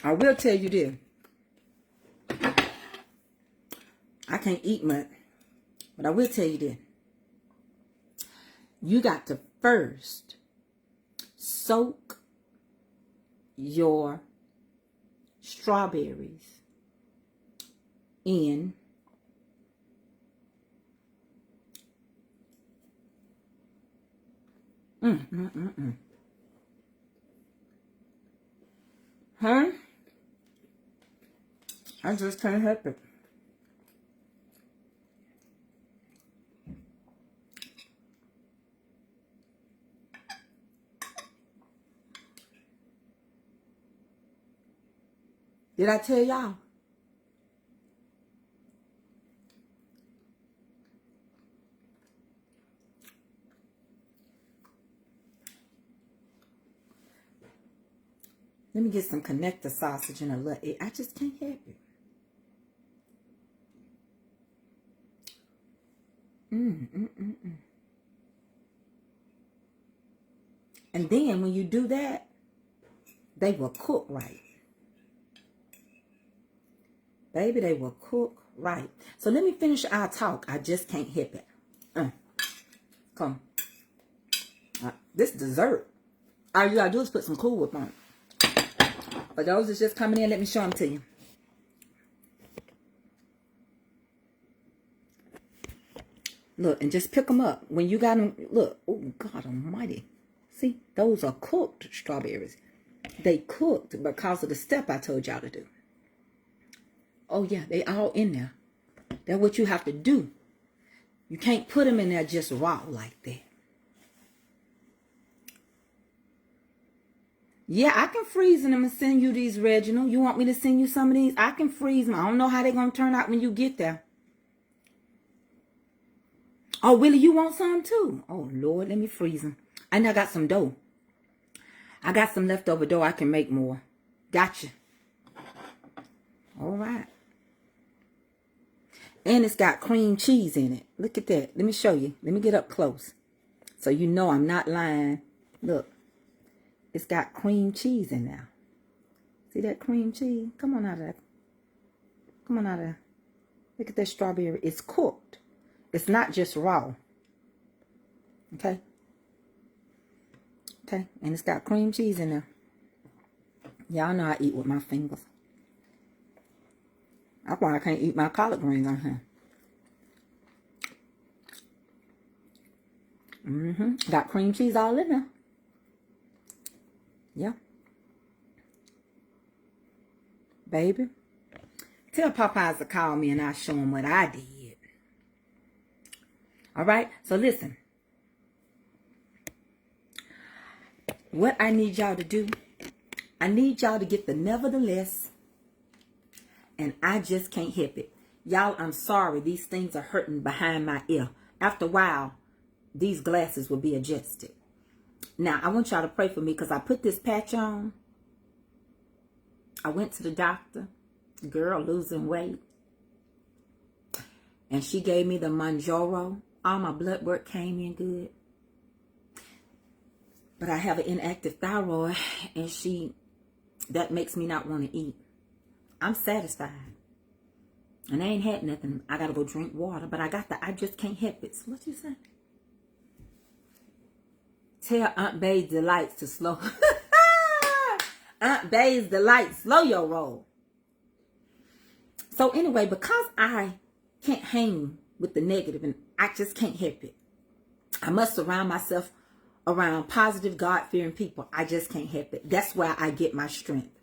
I will tell you this. I can't eat much. But I will tell you this. You got to first soak your strawberries in Huh? I just can't help it. Did I tell y'all? Let me get some connector sausage and a little egg. I just can't help it. And then when you do that, they will cook right. Baby, they will cook right. So let me finish our talk. I just can't help it. Come. This dessert. All you gotta do is put some Cool Whip on it. For those that's just coming in, let me show them to you. Look, and just pick them up. When you got them, look. Oh, God almighty. See, those are cooked strawberries. They cooked because of the step I told y'all to do. Oh, yeah, they all in there. That's what you have to do. You can't put them in there just raw like that. Yeah, I can freeze them and send you these, Reginald. You want me to send you some of these? I can freeze them. I don't know how they're going to turn out when you get there. Oh, Willie, you want some too? Oh, Lord, let me freeze them. And I got some dough. I got some leftover dough. I can make more. Gotcha. All right. And it's got cream cheese in it. Look at that. Let me show you. Let me get up close. So you know I'm not lying. Look. It's got cream cheese in there. See that cream cheese? Come on out of there. Come on out of there. Look at that strawberry. It's cooked. It's not just raw. Okay? Okay? And it's got cream cheese in there. Y'all know I eat with my fingers. That's why I can't eat my collard greens on here. Got cream cheese all in there. Yeah. Baby. Tell Popeyes to call me and I'll show them what I did. All right? So listen. What I need y'all to do, I need y'all to get the nevertheless and I just can't help it. Y'all, I'm sorry. These things are hurting behind my ear. After a while, these glasses will be adjusted. Now, I want y'all to pray for me because I put this patch on. I went to the doctor. Girl, losing weight. And she gave me the Manjaro. All my blood work came in good. But I have an inactive thyroid, and that makes me not want to eat. I'm satisfied. And I ain't had nothing. I got to go drink water, but I just can't help it. So what you say? Tell Aunt Bay's Delights to slow. Aunt Bay's Delights, slow your roll. So anyway, because I can't hang with the negative and I just can't help it, I must surround myself around positive, God-fearing people. I just can't help it. That's where I get my strength.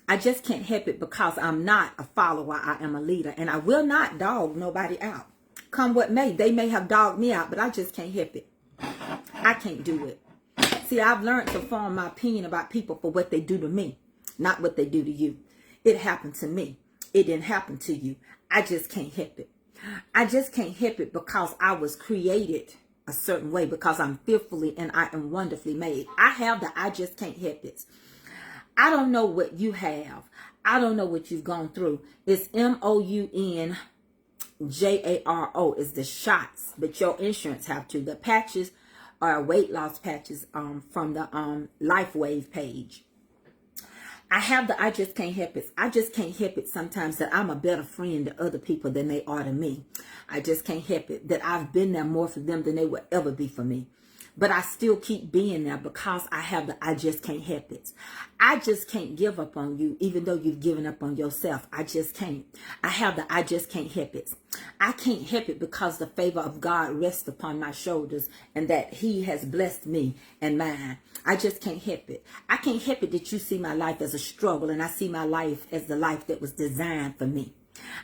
I just can't help it because I'm not a follower. I am a leader. And I will not dog nobody out. Come what may. They may have dogged me out, but I just can't help it. I can't do it. See, I've learned to form my opinion about people for what they do to me, not what they do to you. It happened to me. It didn't happen to you. I just can't help it. I just can't help it because I was created a certain way, because I'm fearfully and I am wonderfully made. I have the I just can't help it. I don't know what you have. I don't know what you've gone through. It's MOUNJARO is the shots, but your insurance have to. The patches are weight loss patches from the Life Wave page. I have the I just can't help it. I just can't help it sometimes that I'm a better friend to other people than they are to me. I just can't help it that I've been there more for them than they will ever be for me. But I still keep being there because I have the I just can't help it. I just can't give up on you even though you've given up on yourself. I just can't. I have the I just can't help it. I can't help it because the favor of God rests upon my shoulders and that he has blessed me and mine. I just can't help it. I can't help it that you see my life as a struggle and I see my life as the life that was designed for me.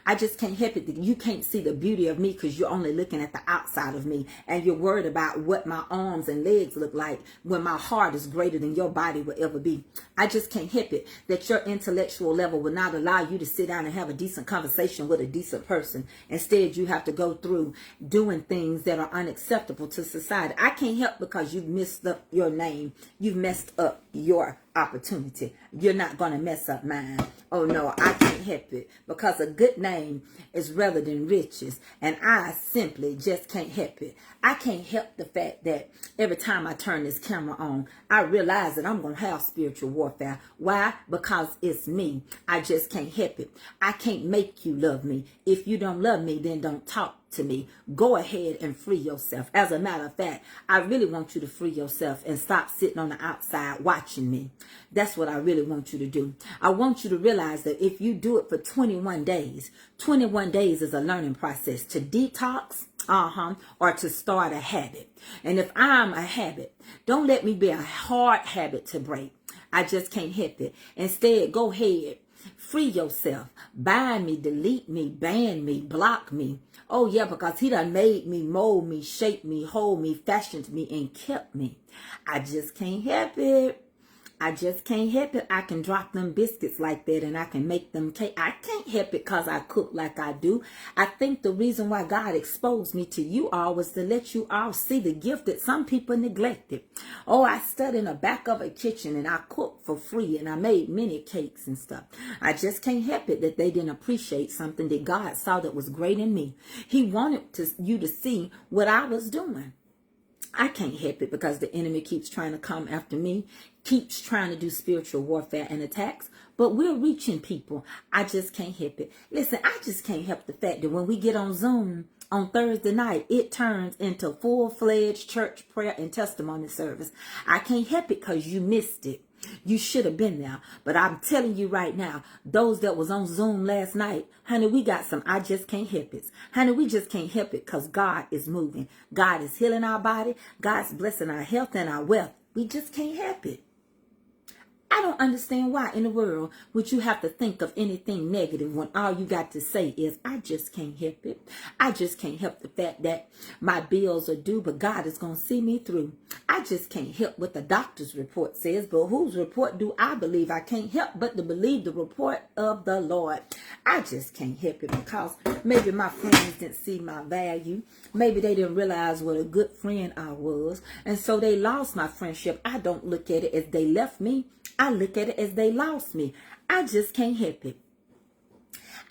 I just can't help it that you can't see the beauty of me because you're only looking at the outside of me and you're worried about what my arms and legs look like when my heart is greater than your body will ever be. I just can't help it that your intellectual level will not allow you to sit down and have a decent conversation with a decent person. Instead, you have to go through doing things that are unacceptable to society. I can't help because you've messed up your name. You've messed up your opportunity. You're not going to mess up mine. Oh no, I can't help it because a good name is rather than riches, and I simply just can't help it. I can't help the fact that every time I turn this camera on, I realize that I'm going to have spiritual warfare. Why? Because it's me. I just can't help it. I can't make you love me. If you don't love me, then don't talk to me. Go ahead and free yourself. As a matter of fact, I really want you to free yourself and stop sitting on the outside watching me. That's what I really want you to do. I want you to realize that if you do it for 21 days is a learning process to detox, or to start a habit. And if I'm a habit, don't let me be a hard habit to break. I just can't help it. Instead, go ahead. Free yourself. Bind me, delete me, ban me, block me. Oh yeah, because he done made me, mold me, shape me, hold me, fashioned me, and kept me. I just can't help it. I just can't help it. I can drop them biscuits like that and I can make them cake. I can't help it because I cook like I do. I think the reason why God exposed me to you all was to let you all see the gift that some people neglected. Oh, I stood in the back of a kitchen and I cooked for free and I made mini cakes and stuff. I just can't help it that they didn't appreciate something that God saw that was great in me. He wanted you to see what I was doing. I can't help it because the enemy keeps trying to come after me, keeps trying to do spiritual warfare and attacks, but we're reaching people. I just can't help it. Listen, I just can't help the fact that when we get on Zoom on Thursday night, it turns into full-fledged church prayer and testimony service. I can't help it because you missed it. You should have been there. But I'm telling you right now, those that was on Zoom last night, honey, we got some I just can't help it. Honey, we just can't help it because God is moving. God is healing our body. God's blessing our health and our wealth. We just can't help it. I don't understand why in the world would you have to think of anything negative when all you got to say is, I just can't help it. I just can't help the fact that my bills are due, but God is going to see me through. I just can't help what the doctor's report says, but whose report do I believe? I can't help but to believe the report of the Lord. I just can't help it because maybe my friends didn't see my value. Maybe they didn't realize what a good friend I was, and so they lost my friendship. I don't look at it as they left me. I look at it as they lost me. I just can't help it.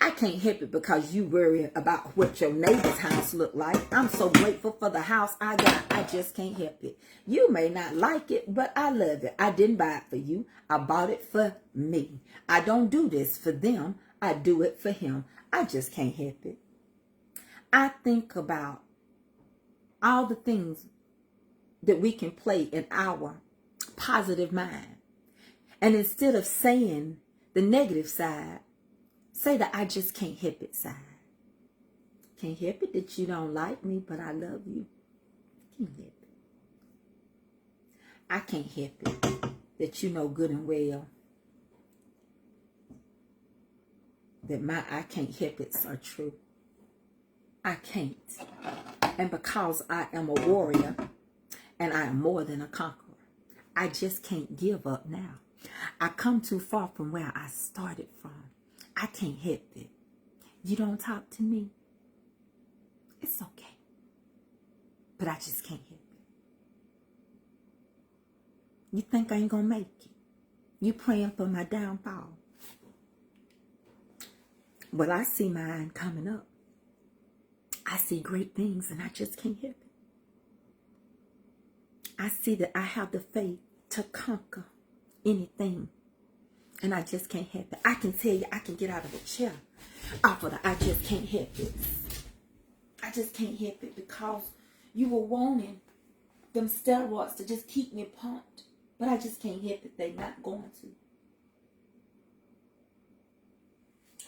I can't help it because you worry about what your neighbor's house look like. I'm so grateful for the house I got. I just can't help it. You may not like it, but I love it. I didn't buy it for you. I bought it for me. I don't do this for them. I do it for him. I just can't help it. I think about all the things that we can play in our positive mind. And instead of saying the negative side, say that I just can't help it side. Can't help it that you don't like me, but I love you. Can't help it. I can't help it that you know good and well that my I can't help it's are true. I can't. And because I am a warrior and I am more than a conqueror, I just can't give up now. I come too far from where I started from. I can't help it. You don't talk to me. It's okay. But I just can't help it. You think I ain't gonna make it? You praying for my downfall? Well, I see mine coming up. I see great things and I just can't help it. I see that I have the faith to conquer anything. And I just can't help it. I can tell you, I can get out of the chair off of the I just can't help it. I just can't help it because you were wanting them steroids to just keep me pumped. But I just can't help it. They're not going to.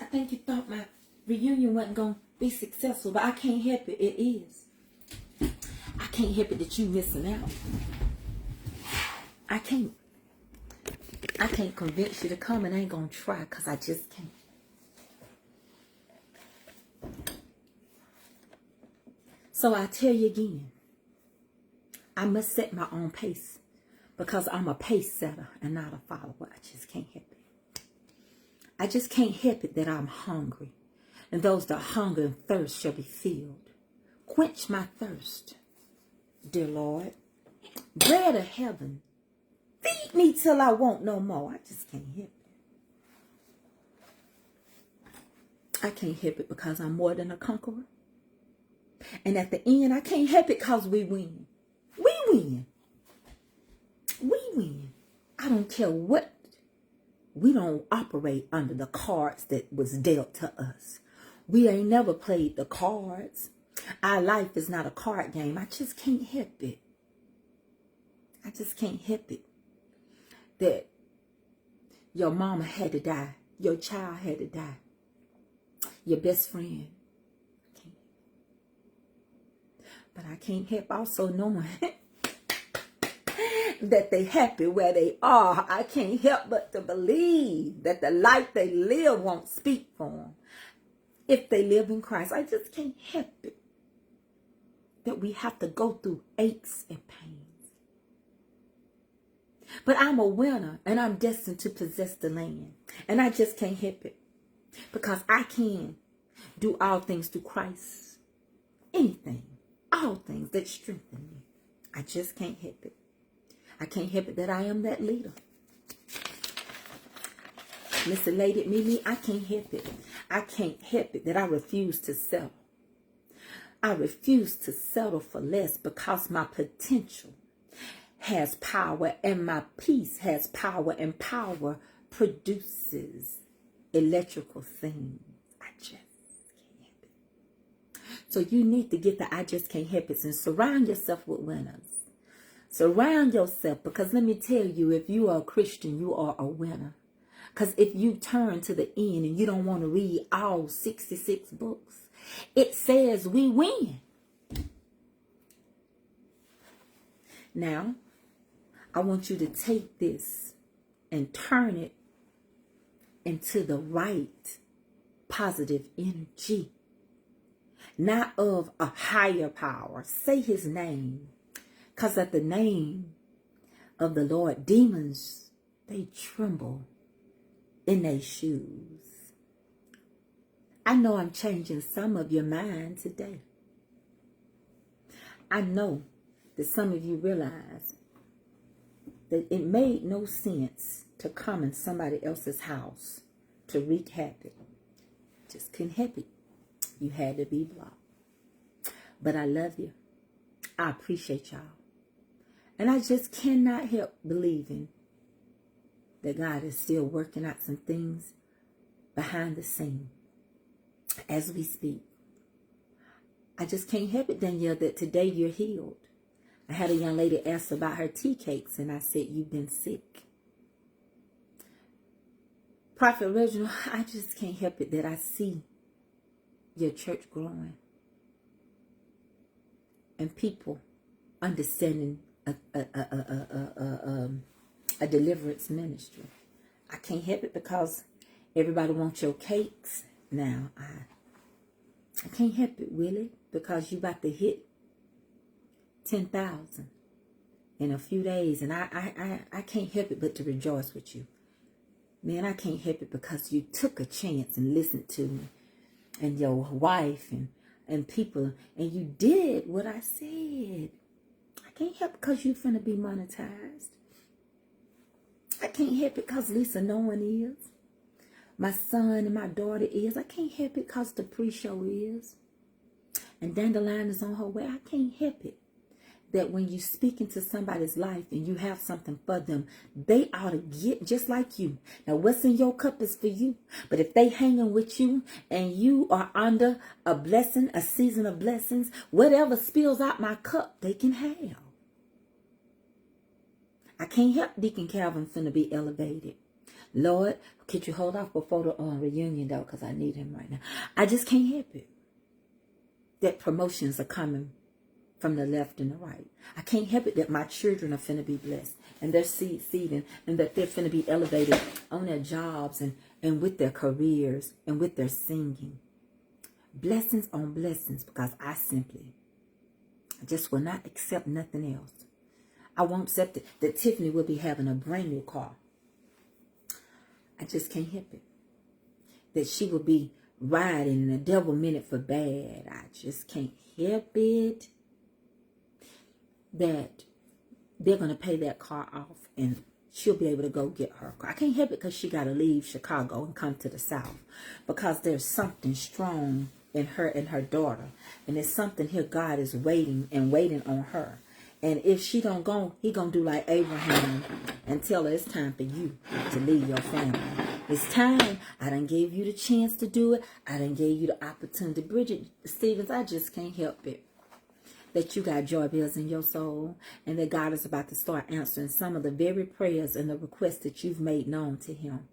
I think you thought my reunion wasn't going to be successful, but I can't help it. It is. I can't help it that you missing out. I can't convince you to come, and I ain't gonna try because I just can't. So I tell you again, I must set my own pace because I'm a pace setter and not a follower. I just can't help it. I just can't help it that I'm hungry, and those that hunger and thirst shall be filled. Quench my thirst, dear Lord. Bread of heaven, feed me till I want no more. I just can't help it. I can't help it because I'm more than a conqueror. And at the end, I can't help it because we win. We win. We win. I don't care what. We don't operate under the cards that was dealt to us. We ain't never played the cards. Our life is not a card game. I just can't help it. I just can't help it that your mama had to die. Your child had to die. Your best friend. But I can't help also knowing that they happy where they are. I can't help but to believe that the life they live won't speak for them if they live in Christ. I just can't help it that we have to go through aches and pains. But I'm a winner and I'm destined to possess the land. And I just can't help it because I can do all things through Christ. Anything, all things that strengthen me. I just can't help it. I can't help it that I am that leader. Listen, Lady Mimi, I can't help it. I can't help it that I refuse to settle. I refuse to settle for less because my potential has power and my peace has power, and power produces electrical things. I just can't help it. So you need to get the I just can't help it and surround yourself with winners. Surround yourself, because let me tell you, if you are a Christian, you are a winner. Because if you turn to the end and you don't want to read all 66 books, it says we win. Now, I want you to take this and turn it into the right positive energy, not of a higher power. Say his name, because at the name of the Lord, demons, they tremble in their shoes. I know I'm changing some of your mind today. I know that some of you realize that it made no sense to come in somebody else's house to wreak havoc. Just couldn't help it. You had to be blocked. But I love you. I appreciate y'all. And I just cannot help believing that God is still working out some things behind the scene as we speak. I just can't help it, Danielle, that today you're healed. I had a young lady ask about her tea cakes, and I said, you've been sick. Prophet Reginald, I just can't help it that I see your church growing and people understanding a deliverance ministry. I can't help it because everybody wants your cakes now. I can't help it, Willie, because you about to hit 10,000 in a few days, and I can't help it but to rejoice with you. Man, I can't help it because you took a chance and listened to me and your wife and people, and you did what I said. I can't help it because you finna be monetized. I can't help it because Lisa no one is. My son and my daughter is. I can't help it because the pre-show is. And Dandelion is on her way. I can't help it that when you speak into somebody's life and you have something for them, they ought to get just like you. Now, what's in your cup is for you. But if they hanging with you and you are under a blessing, a season of blessings, whatever spills out my cup, they can have. I can't help Deacon Calvin finna be elevated. Lord, could you hold off before the reunion, though, because I need him right now. I just can't help it that promotions are coming from the left and the right. I can't help it that my children are finna be blessed and they're seeding and that they're finna be elevated on their jobs and with their careers and with their singing. Blessings on blessings, because I just will not accept nothing else. I won't accept it that Tiffany will be having a brand new car. I just can't help it. That she will be riding and the devil meant it for bad. I just can't help it. That they're going to pay that car off and she'll be able to go get her car. I can't help it because she got to leave Chicago and come to the South. Because there's something strong in her and her daughter. And there's something here God is waiting on her. And if she don't go, he going to do like Abraham and tell her it's time for you to leave your family. It's time. I done gave you the chance to do it. I done gave you the opportunity. Bridget Stevens, I just can't help it that you got joy bells in your soul and that God is about to start answering some of the very prayers and the requests that you've made known to him.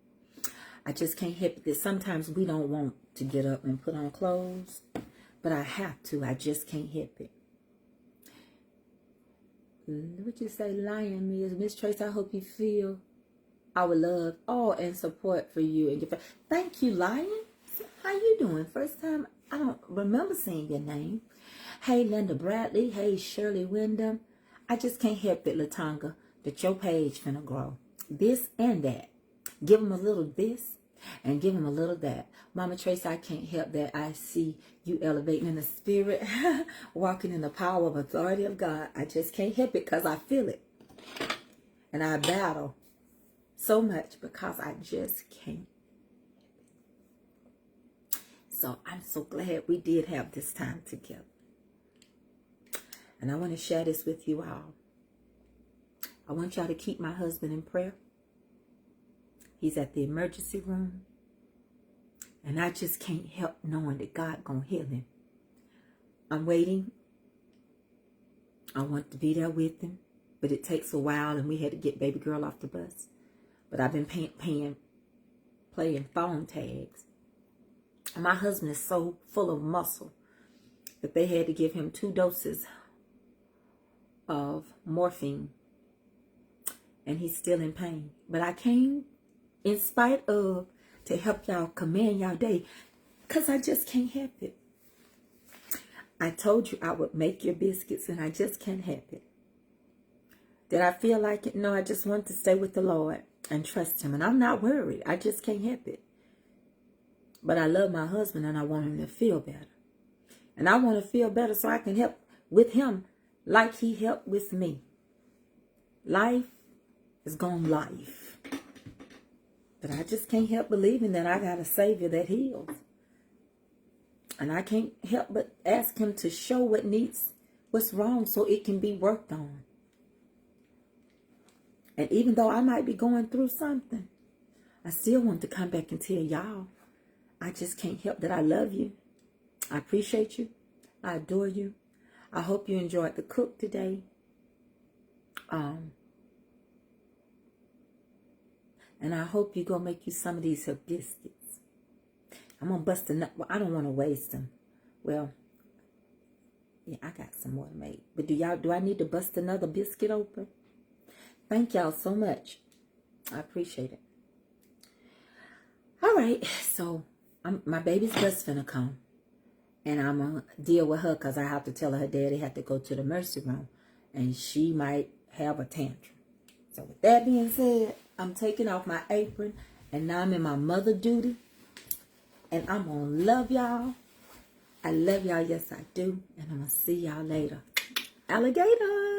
I just can't help it that sometimes we don't want to get up and put on clothes, but I have to. I just can't help it. What you say, Lion Mills? Miss Trace, I hope you feel our love, and support for you and your family. Thank you, Lion. How you doing? First time, I don't remember seeing your name. Hey, Linda Bradley. Hey, Shirley Wyndham. I just can't help it, Latanga, that your page finna grow. This and that. Give them a little this and give them a little that. Mama Tracy, I can't help that. I see you elevating in the spirit, walking in the power of authority of God. I just can't help it because I feel it. And I battle so much because I just can't. So I'm so glad we did have this time together. And I want to share this with you all. I want y'all to keep my husband in prayer. He's at the emergency room. And I just can't help knowing that God gonna heal him. I'm waiting. I want to be there with him. But it takes a while and we had to get baby girl off the bus. But I've been playing phone tags. And my husband is so full of muscle that they had to give him 2 doses of morphine. and he's still in pain. But I came in spite of to help y'all command y'all day, because I just can't help it. I told you I would make your biscuits, and I just can't help it. Did I feel like it? No, I just want to stay with the Lord and trust him. And I'm not worried. I just can't help it. But I love my husband, and I want him to feel better. And I want to feel better so I can help with him like he helped with me. Life is gone life. But I just can't help believing that I got a Savior that heals. And I can't help but ask him to show what's wrong so it can be worked on. And even though I might be going through something, I still want to come back and tell y'all, I just can't help that I love you. I appreciate you. I adore you. I hope you enjoyed the cook today. And I hope you go make you some of these biscuits. I'm going to bust a nut. Well, I don't want to waste them. Well, yeah, I got some more to make. But do I need to bust another biscuit open? Thank y'all so much. I appreciate it. All right, so my baby's bus finna come. And I'm going to deal with her because I have to tell her daddy had to go to the emergency room. And she might have a tantrum. So with that being said, I'm taking off my apron. And now I'm in my mother duty. And I'm going to love y'all. I love y'all. Yes, I do. And I'm going to see y'all later. Alligator.